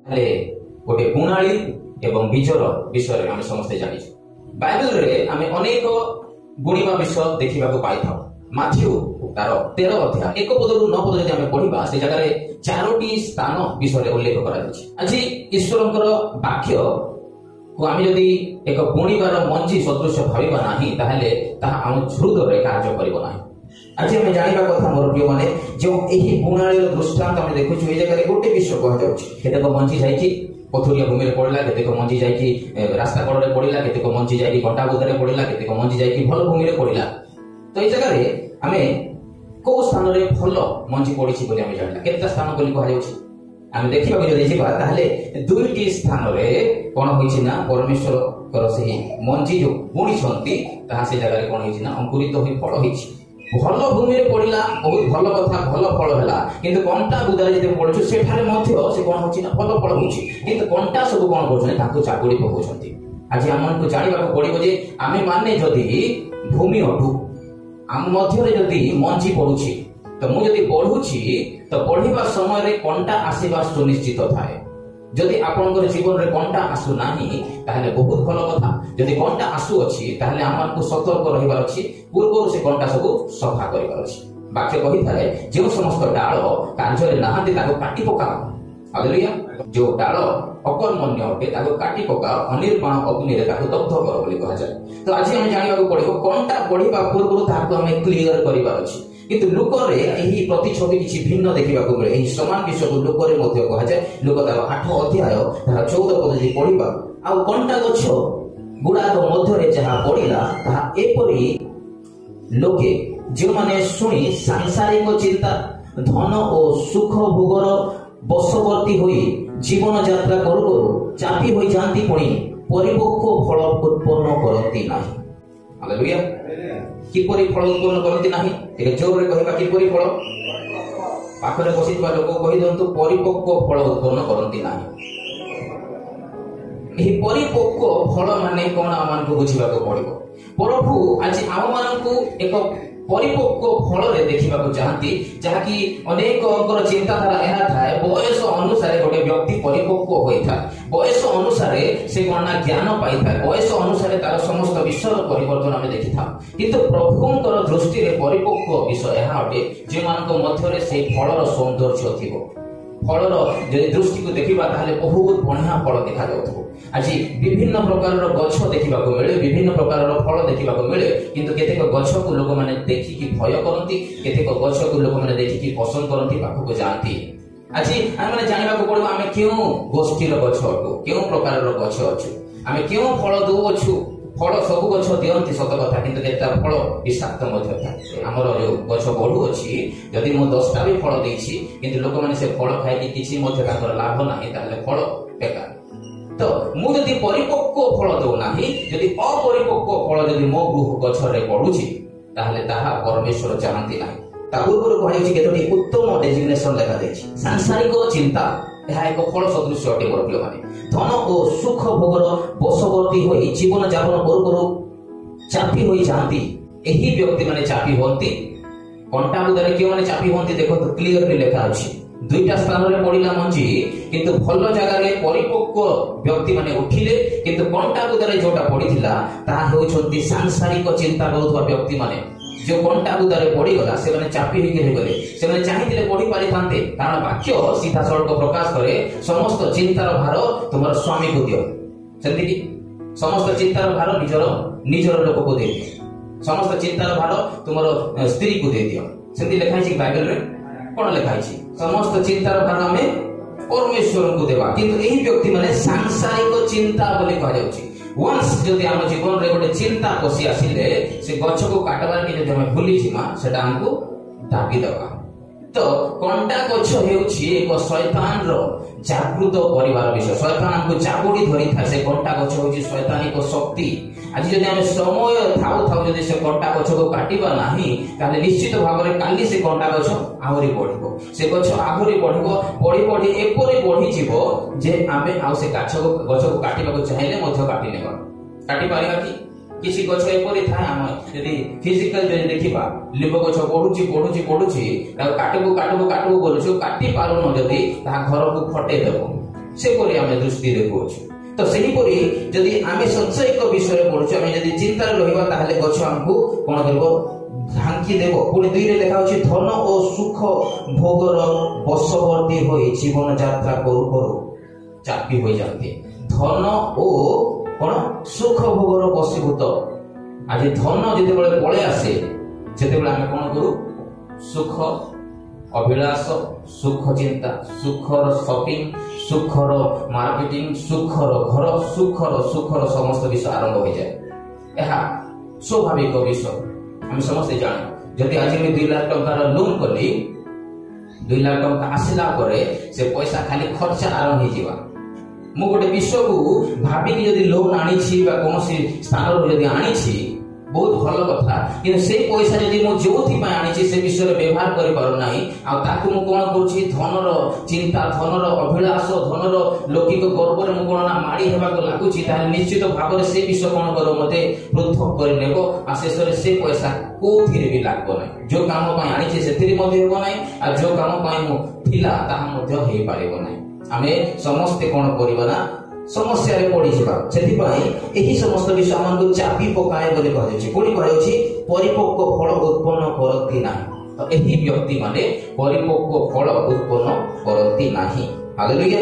गोटे बुणाली एवं बीजर विषय आम समस्ते जानी बाइबल रे आम अनेक बुणिबा विषय देखा पाई था माथ्यू तार 13 अध्याय 1 पदरु 9 पद जदि आम पढ़िबा से जगह 4टी स्थान विषय उल्लेख करा आज ईश्वरंकर वाक्य को आम जदि एक बुणिबार मंजी सदृश भाविबा नाही ताहले ताहा आम हृदय कार्य करिबो नाही। आज आम जानिबा कथा मोर प्रिय माने जो एही बुणालीर दृष्टांत आम देखुछु ए जगह गोटे विषय कह जाउछि केतेक मंजी जाइछि पथुरिया भूमि में पड़ला केतेक मंजी जाइछि रास्ता कड़े पड़ला केतेक मंजी जाइछि कंटा बुदारे पड़ला केतेक मंजी जाइछि भल भूमि में पड़ला। तो ये जगह आमे को स्थान रे भल मंजी पड़िछि बोली आमे जानला केतेटा स्थान बोली कह जाउछि आमे देखिबा जदि जिबा ताहले दुईटी स्थान रे कोन होइछि ना परमेश्वर कर सही मंजी जो बुणिछंती ताहा से जगह रे कोन होइछि ना अंकुरित होई फल होइछि भल भूमि में पड़ला बहुत भल कथा भल फल हैला किंतु कंटा बुदारे जदि पड़छु सेठारे मध्य से कोन होछि ना भल फल होछि किंतु कंटा सब कोन करछन ताको चाकुड़ी पकोछंती। आज हमन को जानिबा को पड़िबो जे आमे माने जदि भूमि अटु आम मध्य जदि मंजी पड़ुछि तो मु जदि पढ़ुछि तो पढ़िबा समय रे कंटा आसीबा सुनिश्चित थाए जदि आपनकर जीवन रे कंटा आसु नाही ताहले बहुत भल कथा जदि कंटा आसु अछि ताहले हमन सतर्क रहिबार अछि पूर्व से कंटा सब सफा करिबार अछि। वाक्य कहि थाए जे समस्त डाल कार्य रे नाहंती ताको काटी पकाओ हालेलुया जो डाल अकर्मण्य अटे ताको काटी पकाओ अनिर्माण अग्नि रे ताको दग्ध करो बोली कहा जाय। तो आज हम जानिबा को पड़िबो कंटा पढ़िबा पूर्व ताको हम क्लियर करिबार अछि किंतु लुकरे एही प्रतिछवि किछि भिन्न देखिबा को मिले एही समान विषय को लुकरे मध्य कहा जाय लुक तार 8 अध्याय तार 14 पद जे पढ़िबा आ कंटा गछ गुडा को मध्य रे जहा पड़िला ताहा एपरि लोके जे माने सुनी सांसारिक चिंता धन और सुख भोगर बशवर्ती होई जीवन यात्रा करू करू चापी होई जानती पुणी परिपक्व फल उत्पन्न करती नाही। हालेलुया किपरि फल उत्पन्न करती नाही एक जोर रे कहबा किपरि फल पाखरे बसितबा लोक कहि दंतु परिपक्व फल उत्पन्न करती नाही। एही परिपक्व फल माने कोन आमान को बुझिबा को पड़िबो प्रभु आज आम मान को एक परिपक्व फल रे देखिबा को चाहती जहाकी अनेक अंकर चिंताधारा एहा थाए बयस अनुसार गोटे व्यक्ति परिपक्व होई था बयस अनुसार से कोना ज्ञान पाई था बयस अनुसार तार समस्त विषय परिवर्तन हमें देखि था किंतु प्रभुंकर दृष्टि रे परिपक्व विषय एहा अटे जे मान को मध्य रे से फलर सौंदर्य थिबो फलर जदि दृष्टि को देखिबा ताले बहुत बढ़िया फल देखा जाउथबो। आज विभिन्न प्रकार गछ देखा मिले विभिन्न प्रकार फल देखा मिले किंतु केतेक गछ को लोक माने देखिकी भय करती केतेक गछ को लोक माने देखिकी पसंद करती पाखक जाती। आज आम मैंने जानवा को पड़ो आम क्यों गोष्ठी गछ अटू क्यों प्रकार गछ अच्छु आम क्यों फल दौछु फल सब गछ दियंती सत कथा किंतु केतेटा फल विषाक्त मध्य थाए हमर जो गछ बढ़ू अछि जदि मो 10टा भी फल देछि किंतु लोक माने से फल खाइ किछि मध्य ताकर लाभ नाही ताले फल बेकार। तो मु जदि परिपक्व फल दो नाही जदि अपरिपक्व फल जदि मो गछ रे पडुछि ताहले ताहा परमेश्वर चाहंती नाही। ता पूर्व कहैछि केतोटी उत्तम डेजिग्नेशन लेखा दैछि सांसारिक चिंता यह एक फल सदृश अटे मोर प्रिय माने धन और सुख भोगर बशवर्ती होई जीवन यापन करू करू चापी होई जाती एही व्यक्ति माने चापी होती कंटा बुदारे क्यों माने चापी होती देखो तो क्लियरली लेखा अछि दुईटा स्थान रे पड़िला मंजी किंतु भल जगह रे परिपक्व व्यक्ति माने उठिले किंतु कंटा बुदारे जोटा पड़िथिला ताहा होउछंती सांसारिक चिंता करूथवा व्यक्ति माने जो कंटा बुदारे पड़ी गला से माने चापी होई के गले से माने चाहिथिले पढ़ी पारि थांते कारण वाक्य सीधा सड़क प्रकाश करे समस्त चिंतार भार तुमर स्वामी को दियो सेंति कि समस्त चिंतार भार निजर लोक को दे दियो समस्त चिंतार भार तुमर स्त्री को दे दियो सेंति लिखाई छी बाइबल रे कोन लिखाई छी समस्त चिंतार भार हमें परमेश्वर को देवा किंतु एही व्यक्ति माने सांसारिक चिंता बोली कह जाउची वंस जदि आम जीवन रे गोटे चिंता पसी आसिले से गछ को काटबार के जदि हम भूली जिमा सेटा हमको दाबी दबा। तो कंटा गछ हेउछि एक शैतान रो जागृत परिवार विषय शैतान हमको चाबुड़ी धरि था से कंटा गछ होछि शैतानिक शक्ति आज जदि हम समय थाउ जदि से कंटा गछ को काटिबा नाही ताले निश्चित भाव रे काली से कंटा गछ आहुरी बढ़िबो से गछ आहुरी बढ़िबो बढ़ी एपरि बढ़ी जीवो जे आमे आउ से गछ को काटिबा को चाहिले मध्य काटि नेबा काटि पारिबा कि किसी गछ एपरि थाए हम यदि फिजिकल देखिबा लिंब गछ बढ़ुची ताको काटबो बोलछु काटि पारुनो जदि ता घर को फटे देबो ସେପରି ଆମେ ଦୃଷ୍ଟି ଦେଖୁଅଛୁ। ତ ସେହିପରି ଯଦି ଆମେ ସଂଶୟିକ ବିଷୟରେ ପଢୁଛୁ, ଆମେ ଯଦି ଚିନ୍ତାରେ ରହିବା ତାହେଲେ ଗଛ ଆମକୁ କଣ କରିବ? ଢାଙ୍କି ଦେବ। ପୁଣି 2ରେ ଲେଖା ଅଛି, ଧନ ଓ ସୁଖ ଭୋଗର ବଶବର୍ତ୍ତୀ ହୋଇ ଜୀବନ ଯାତ୍ରା କରୁ କରୁ ଚାପି ହୋଇଯାନ୍ତି। ଧନ ଓ କଣ? ସୁଖ ଭୋଗର ବଶୀଭୂତ। ଆଜି ଧନ ଯେତେବେଳେ ପଳେଇ ଆସେ, ସେତେବେଳେ ଆମେ କଣ କରୁ? ସୁଖ ଅଭିଳାଷ, ସୁଖ ଚିନ୍ତା, ସୁଖର ସପିଂ, ସୁଖର ମାର୍କେଟିଂ, ସୁଖର ଘର, ସୁଖର ସମସ୍ତ ବିଷୟ ଆରମ୍ଭ ହୋଇଯାଏ। ଏହା ସ୍ୱାଭାବିକ ବିଷୟ, ଆମେ ସମସ୍ତେ ଜାଣୁ। ଯଦି ଆଜି ମୁଁ 2 ଲାখ ଟଙ୍କାର ଲୋନ୍ କଲି, 2 ଲାখ ଟଙ୍କା ଆସିଲା ପରେ ସେ ପଇସା ଖାଲି ଖର୍ଚ୍ଚ ଆରମ୍ଭ ହେଇଯିବା। ମୁଁ ଗୋଟେ ବିଷୟକୁ ଭାବିକି ଯଦି ଲୋନ୍ ଆଣିଛି ବା କୌଣସି ସ୍ଥାନରୁ ଯଦି ଆଣିଛି, ବହୁତ ଭଲ କଥା, କିନ୍ତୁ ସେଇ ପଇସା ଯଦି ମୁଁ ଯୋଉଥିପାଇଁ ଆଣିଛି ସେ ବିଷୟରେ ବ୍ୟବହାର କରିପାରୁନାହିଁ, ଆଉ ତାକୁ ମୁଁ କଣ କରୁଛି? ଧନର ଚିନ୍ତା, ଧନର ଅଭିଳାଷ, ଧନର ଲୌକିକ ଗର୍ବରେ ମୁଁ କଣ ନା ମାଡ଼ି ହେବାକୁ ଲାଗୁଛି, ତାହେଲେ ନିଶ୍ଚିତ ଭାବରେ ସେ ବିଷୟ କଣ କରିବ? ମତେ ପୃଥକ କରିନେବ, ଆଉ ଶେଷରେ ସେ ପଇସା କୋଉଥିରେ ବି ଲାଗିବ ନାହିଁ। ଯୋଉ କାମ ପାଇଁ ଆଣିଛି ସେଥିରେ ମଧ୍ୟ ହେବ ନାହିଁ, ଆଉ ଯୋଉ କାମ ପାଇଁ ମୁଁ ଥିଲା ତାହା ମଧ୍ୟ ହେଇପାରିବ ନାହିଁ। ଆମେ ସମସ୍ତେ କଣ କରିବା ନା ସମସ୍ୟାରେ ପଡିଯିବା। ସେଥିପାଇଁ ଏହି ସମସ୍ତ ବିଷୟ ଆମକୁ ଚାପି ପକାଏ ବୋଲି କୁହାଯାଉଛି। ପୁଣି କୁହାଯାଉଛି ପରିପକ୍ୱ ଫଳ ଉତ୍ପନ୍ନ କରନ୍ତି ନାହିଁ। ତ ଏହି ବ୍ୟକ୍ତି ମାନେ ପରିପକ୍ୱ ଫଳ ଉତ୍ପନ୍ନ କରନ୍ତି ନାହିଁ। ହାଲେଲୁୟା।